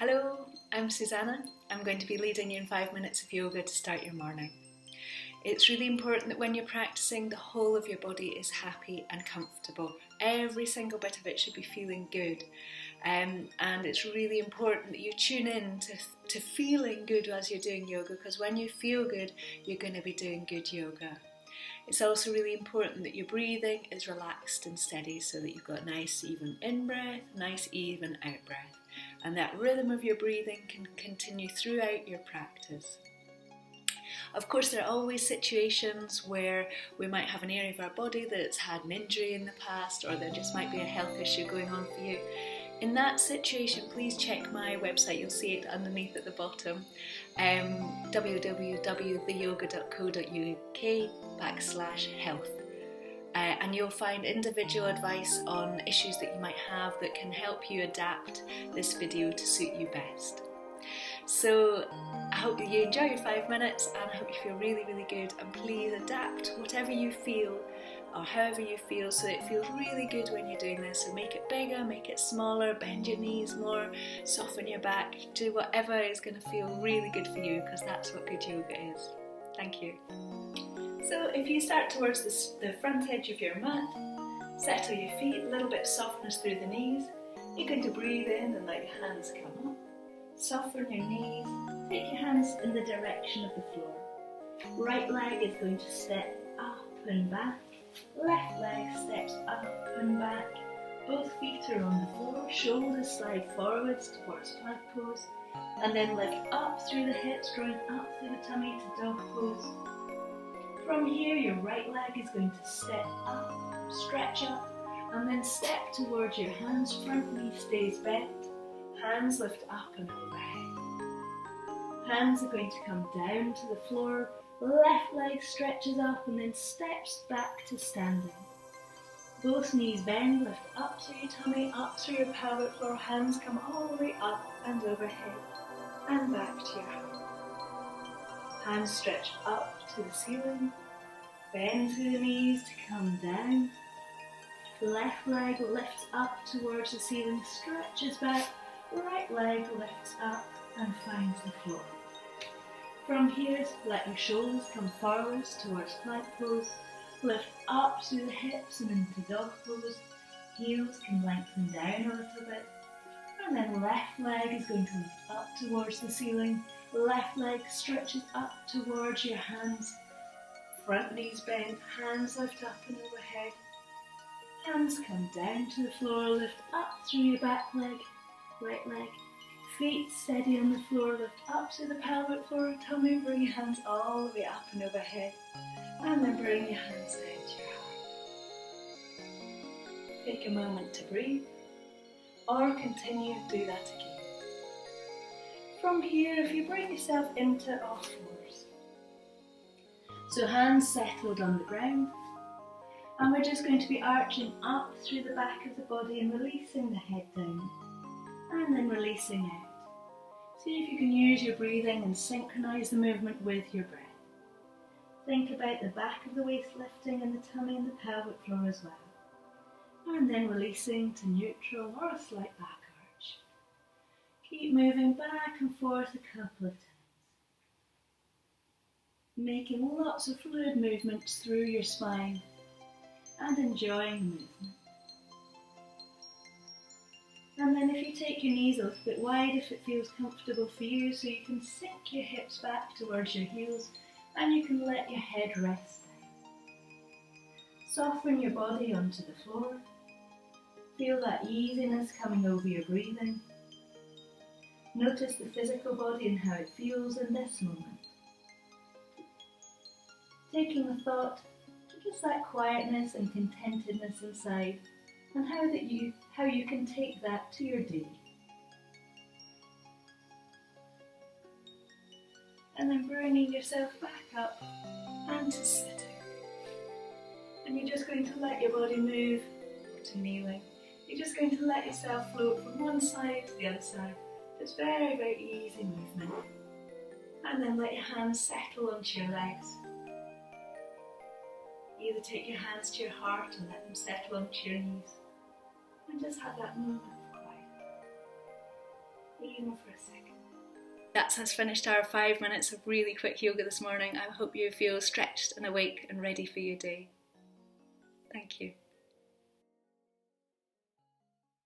Hello, I'm Susanna. I'm going to be leading you in 5 minutes of yoga to start your morning. It's really important that when you're practicing, the whole of your body is happy and comfortable. Every single bit of it should be feeling good. And it's really important that you tune in to feeling good as you're doing yoga, because when you feel good, you're going to be doing good yoga. It's also really important that your breathing is relaxed and steady so that you've got nice even in-breath, nice even out-breath. And that rhythm of your breathing can continue throughout your practice. Of course, there are always situations where we might have an area of our body that's had an injury in the past, or there just might be a health issue going on for you. In that situation, please check my website. You'll see it underneath at the bottom, www.theyoga.co.uk/health. And you'll find individual advice on issues that you might have that can help you adapt this video to suit you best. So I hope that you enjoy your 5 minutes, and I hope you feel really, really good, and please adapt whatever you feel or however you feel so it feels really good when you're doing this. So make it bigger, make it smaller, bend your knees more, soften your back, do whatever is going to feel really good for you, because that's what good yoga is. Thank you. So if you start towards the front edge of your mat, settle your feet, a little bit of softness through the knees. You're going to breathe in and let your hands come up. Soften your knees, take your hands in the direction of the floor. Right leg is going to step up and back. Left leg steps up and back. Both feet are on the floor, shoulders slide forwards towards plank pose, and then lift up through the hips, drawing up through the tummy to dog pose. From here, your right leg is going to step up, stretch up, and then step towards your hands. Front knee stays bent, hands lift up and overhead. Hands are going to come down to the floor, left leg stretches up and then steps back to standing. Both knees bend, lift up through your tummy, up through your pelvic floor, hands come all the way up and overhead, and back to your heart. Hands stretch up to the ceiling, bend through the knees to come down. Left leg lifts up towards the ceiling, stretches back, right leg lifts up and finds the floor. From here, let your shoulders come forwards towards plank pose, lift up through the hips and into dog pose. Heels can lengthen down a little bit, and then left leg is going to lift up towards the ceiling. Left leg stretches up towards your hands. Front knees bend, hands lift up and overhead. Hands come down to the floor, lift up through your back leg, right leg. Feet steady on the floor, lift up to the pelvic floor, tummy, bring your hands all the way up and overhead. And then bring your hands down to your heart. Take a moment to breathe, or continue to do that again. From here, if you bring yourself into all fours. So hands settled on the ground. And we're just going to be arching up through the back of the body and releasing the head down. And then releasing out. See if you can use your breathing and synchronise the movement with your breath. Think about the back of the waist lifting and the tummy and the pelvic floor as well. And then releasing to neutral or a slight back arch. Keep moving back and forth a couple of times. Making lots of fluid movements through your spine and enjoying the movement. And then if you take your knees a little bit wide, if it feels comfortable for you, so you can sink your hips back towards your heels and you can let your head rest down. Soften your body onto the floor. Feel that easiness coming over your breathing. Notice the physical body and how it feels in this moment. Taking the thought to just that quietness and contentedness inside, and how you can take that to your day. And then bringing yourself back up and to sitting. And you're just going to let your body move to kneeling. You're just going to let yourself float from one side to the other side. Just very, very easy movement. And then let your hands settle onto your legs. Either take your hands to your heart and let them settle onto your knees. And just have that moment of quiet. Even for a second. That's us finished our 5 minutes of really quick yoga this morning. I hope you feel stretched and awake and ready for your day. Thank you.